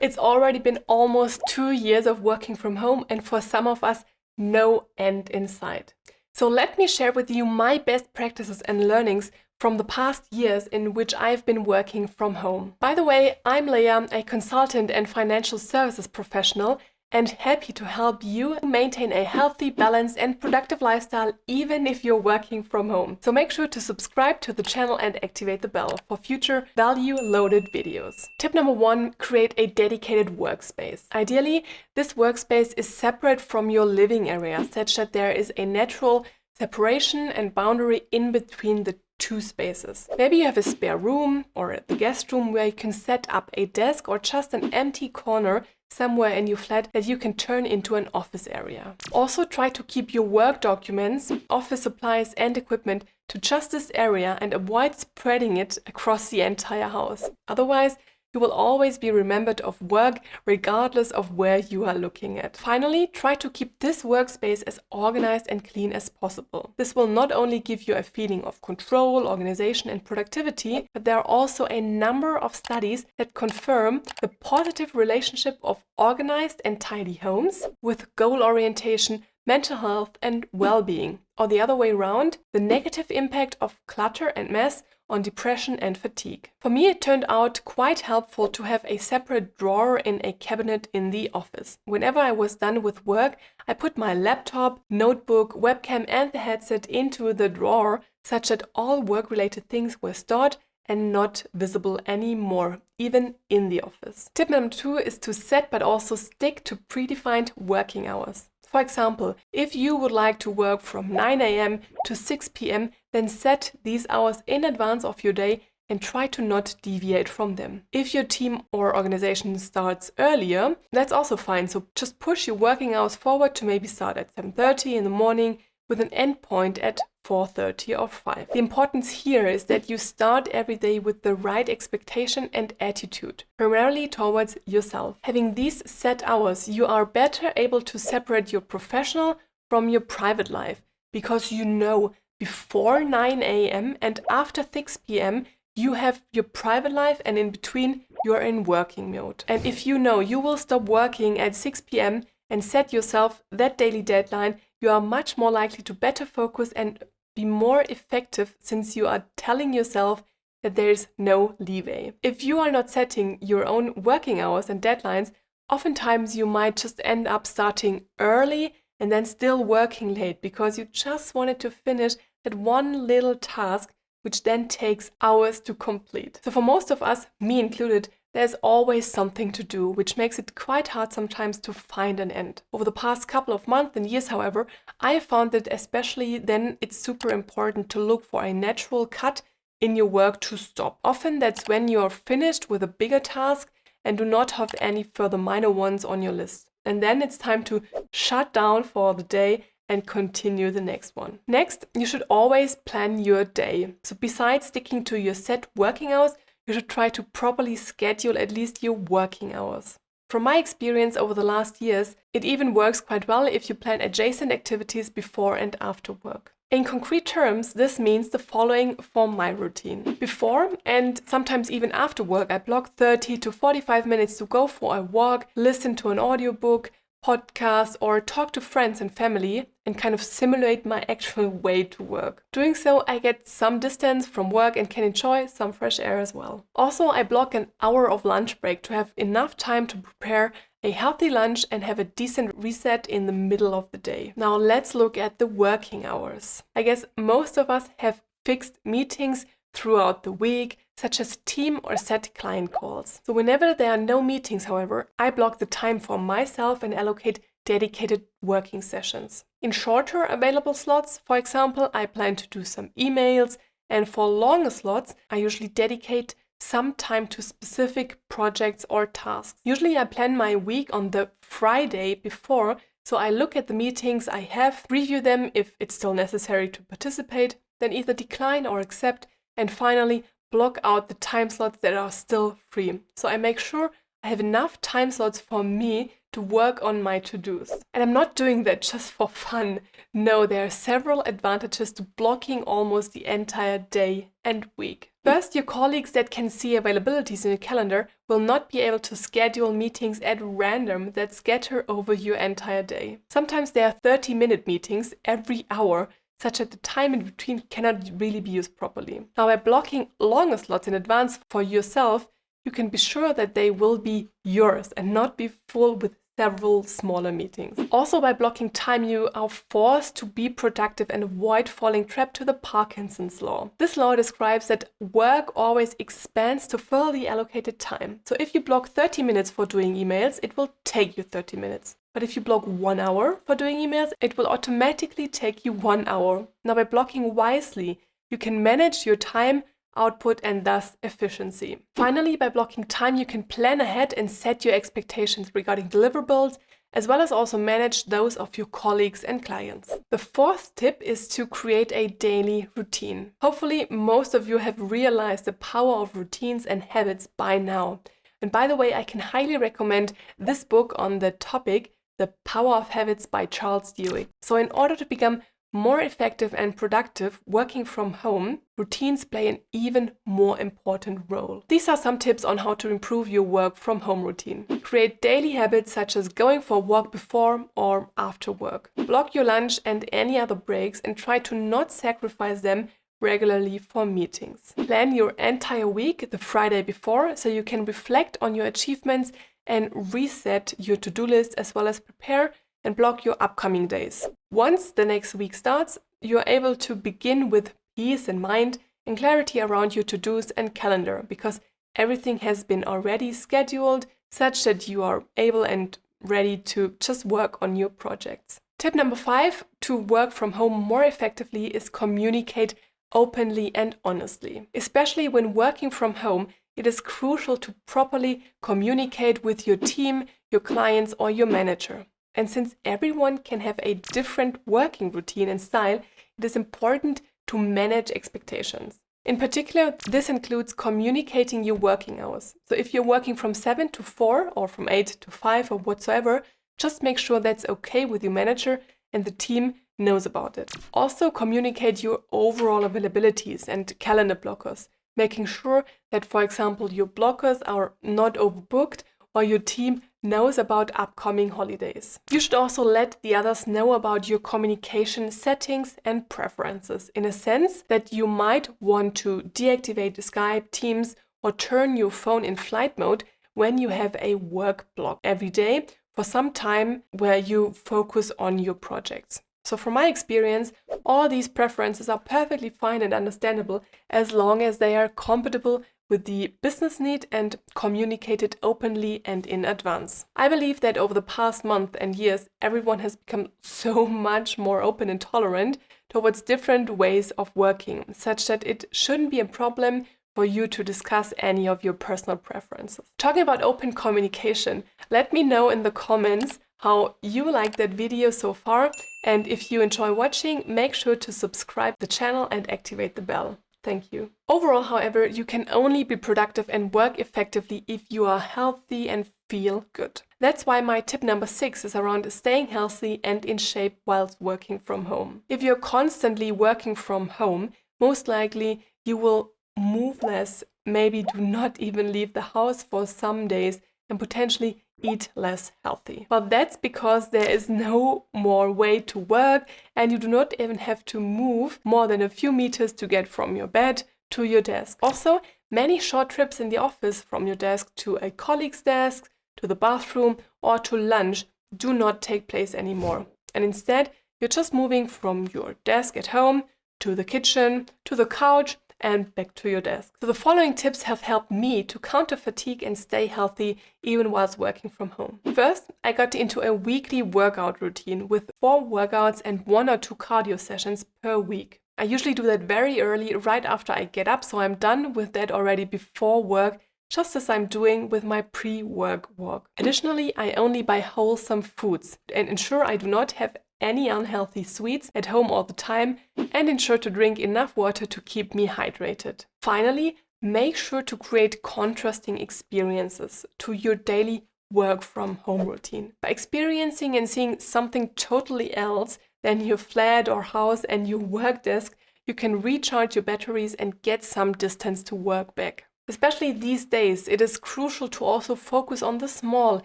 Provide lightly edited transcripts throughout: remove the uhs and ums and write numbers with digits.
It's already been almost 2 years of working from home, and for some of us, no end in sight. So let me share with you my best practices and learnings from the past years in which I've been working from home. By the way, I'm Leah, a consultant and financial services professional, and happy to help you maintain a healthy, balanced, and productive lifestyle even if you're working from home. So make sure to subscribe to the channel and activate the bell for future value-loaded videos. Tip number 1, create a dedicated workspace. Ideally, this workspace is separate from your living area, such that there is a natural separation and boundary in between the two spaces. Maybe you have a spare room or the guest room where you can set up a desk or just an empty corner somewhere in your flat that you can turn into an office area. Also try to keep your work documents, office supplies and equipment to just this area and avoid spreading it across the entire house. Otherwise, you will always be remembered of work regardless of where you are looking at. Finally, try to keep this workspace as organized and clean as possible. This will not only give you a feeling of control, organization, and productivity, but there are also a number of studies that confirm the positive relationship of organized and tidy homes with goal orientation, mental health, and well-being. Or the other way around, the negative impact of clutter and mess on depression and fatigue. For me, it turned out quite helpful to have a separate drawer in a cabinet in the office. Whenever I was done with work, I put my laptop, notebook, webcam, and the headset into the drawer, such that all work-related things were stored and not visible anymore, even in the office. Tip number 2 is to set but also stick to predefined working hours. For example, if you would like to work from 9 a.m. to 6 p.m., then set these hours in advance of your day and try to not deviate from them. If your team or organization starts earlier, that's also fine. So just push your working hours forward to maybe start at 7:30 in the morning with an end point at 4:30 or 5. The importance here is that you start every day with the right expectation and attitude, primarily towards yourself. Having these set hours, you are better able to separate your professional from your private life, because you know before 9 a.m. and after 6 p.m. you have your private life, and in between you're in working mode. And if you know you will stop working at 6 p.m. and set yourself that daily deadline, you are much more likely to better focus and be more effective, since you are telling yourself that there is no leeway. If you are not setting your own working hours and deadlines, oftentimes you might just end up starting early and then still working late because you just wanted to finish that one little task, which then takes hours to complete. So for most of us, me included, there's always something to do, which makes it quite hard sometimes to find an end. Over the past couple of months and years, however, I found that especially then it's super important to look for a natural cut in your work to stop. Often that's when you're finished with a bigger task and do not have any further minor ones on your list. And then it's time to shut down for the day and continue the next one. Next, you should always plan your day. So besides sticking to your set working hours, you should try to properly schedule at least your working hours. From my experience over the last years, it even works quite well if you plan adjacent activities before and after work. In concrete terms, this means the following for my routine. Before and sometimes even after work, I block 30 to 45 minutes to go for a walk, listen to an audiobook, podcast, or talk to friends and family and kind of simulate my actual way to work. Doing so, I get some distance from work and can enjoy some fresh air as well. Also, I block an hour of lunch break to have enough time to prepare a healthy lunch and have a decent reset in the middle of the day. Now let's look at the working hours. I guess most of us have fixed meetings throughout the week, such as team or set client calls. So whenever there are no meetings, however, I block the time for myself and allocate dedicated working sessions. In shorter available slots, for example, I plan to do some emails, and for longer slots, I usually dedicate some time to specific projects or tasks. Usually I plan my week on the Friday before, so I look at the meetings I have, review them if it's still necessary to participate, then either decline or accept, and finally block out the time slots that are still free. So I make sure I have enough time slots for me to work on my to-dos. And I'm not doing that just for fun. No, there are several advantages to blocking almost the entire day and week. First, your colleagues that can see availabilities in your calendar will not be able to schedule meetings at random that scatter over your entire day. Sometimes there are 30-minute meetings every hour, such that the time in between cannot really be used properly. Now, by blocking longer slots in advance for yourself, you can be sure that they will be yours and not be full with several smaller meetings. Also, by blocking time, you are forced to be productive and avoid falling trapped to the Parkinson's law. This law describes that work always expands to fill the allocated time. So if you block 30 minutes for doing emails, it will take you 30 minutes. But if you block 1 hour for doing emails, it will automatically take you 1 hour. Now, by blocking wisely, you can manage your time, output, and thus efficiency. Finally, by blocking time, you can plan ahead and set your expectations regarding deliverables, as well as also manage those of your colleagues and clients. The fourth tip is to create a daily routine. Hopefully, most of you have realized the power of routines and habits by now. And by the way, I can highly recommend this book on the topic, The Power of Habits by Charles Duhigg. So in order to become more effective and productive working from home, routines play an even more important role. These are some tips on how to improve your work from home routine. Create daily habits such as going for a walk before or after work. Block your lunch and any other breaks and try to not sacrifice them regularly for meetings. Plan your entire week the Friday before so you can reflect on your achievements and reset your to-do list, as well as prepare and block your upcoming days. Once the next week starts, you are able to begin with peace in mind and clarity around your to-dos and calendar, because everything has been already scheduled such that you are able and ready to just work on your projects. Tip number 5 to work from home more effectively is communicate openly and honestly. Especially when working from home, it is crucial to properly communicate with your team, your clients, or your manager. And since everyone can have a different working routine and style, it is important to manage expectations. In particular, this includes communicating your working hours. So if you're working from 7 to 4 or from 8 to 5 or whatsoever, just make sure that's okay with your manager and the team knows about it. Also, communicate your overall availabilities and calendar blockers, making sure that, for example, your blockers are not overbooked or your team knows about upcoming holidays. You should also let the others know about your communication settings and preferences, in a sense that you might want to deactivate Skype, Teams, or turn your phone in flight mode when you have a work block every day for some time where you focus on your projects. So from my experience, all these preferences are perfectly fine and understandable as long as they are compatible with the business need and communicated openly and in advance. I believe that over the past month and years, everyone has become so much more open and tolerant towards different ways of working, such that it shouldn't be a problem for you to discuss any of your personal preferences. Talking about open communication, let me know in the comments how you like that video so far, and if you enjoy watching, make sure to subscribe to the channel and activate the bell. Thank you. Overall, however, you can only be productive and work effectively if you are healthy and feel good. That's why my tip number 6 is around staying healthy and in shape whilst working from home. If you're constantly working from home, most likely you will move less, maybe do not even leave the house for some days, and potentially eat less healthy. Well, that's because there is no more way to work, and you do not even have to move more than a few meters to get from your bed to your desk. Also, many short trips in the office from your desk to a colleague's desk, to the bathroom, or to lunch do not take place anymore. And instead, you're just moving from your desk at home to the kitchen, to the couch, and back to your desk. So the following tips have helped me to counter fatigue and stay healthy even whilst working from home. First, I got into a weekly workout routine with 4 workouts and 1 or 2 cardio sessions per week. I usually do that very early, right after I get up, so I'm done with that already before work, just as I'm doing with my pre-work walk. Additionally, I only buy wholesome foods and ensure I do not have any unhealthy sweets at home all the time, and ensure to drink enough water to keep me hydrated. Finally, make sure to create contrasting experiences to your daily work from home routine. By experiencing and seeing something totally else than your flat or house and your work desk, you can recharge your batteries and get some distance to work back. Especially these days, it is crucial to also focus on the small,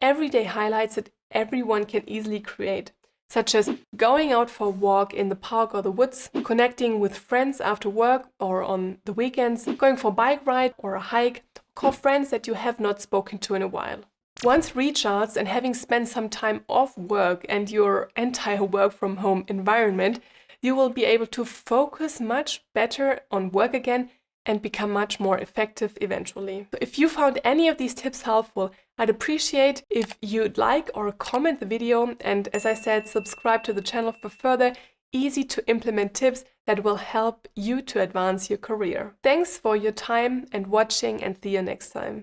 everyday highlights that everyone can easily create, such as going out for a walk in the park or the woods, connecting with friends after work or on the weekends, going for a bike ride or a hike, call friends that you have not spoken to in a while. Once recharged and having spent some time off work and your entire work from home environment, you will be able to focus much better on work again and become much more effective eventually. So if you found any of these tips helpful, I'd appreciate if you'd like or comment the video, and as I said, subscribe to the channel for further easy to implement tips that will help you to advance your career. Thanks for your time and watching, and see you next time.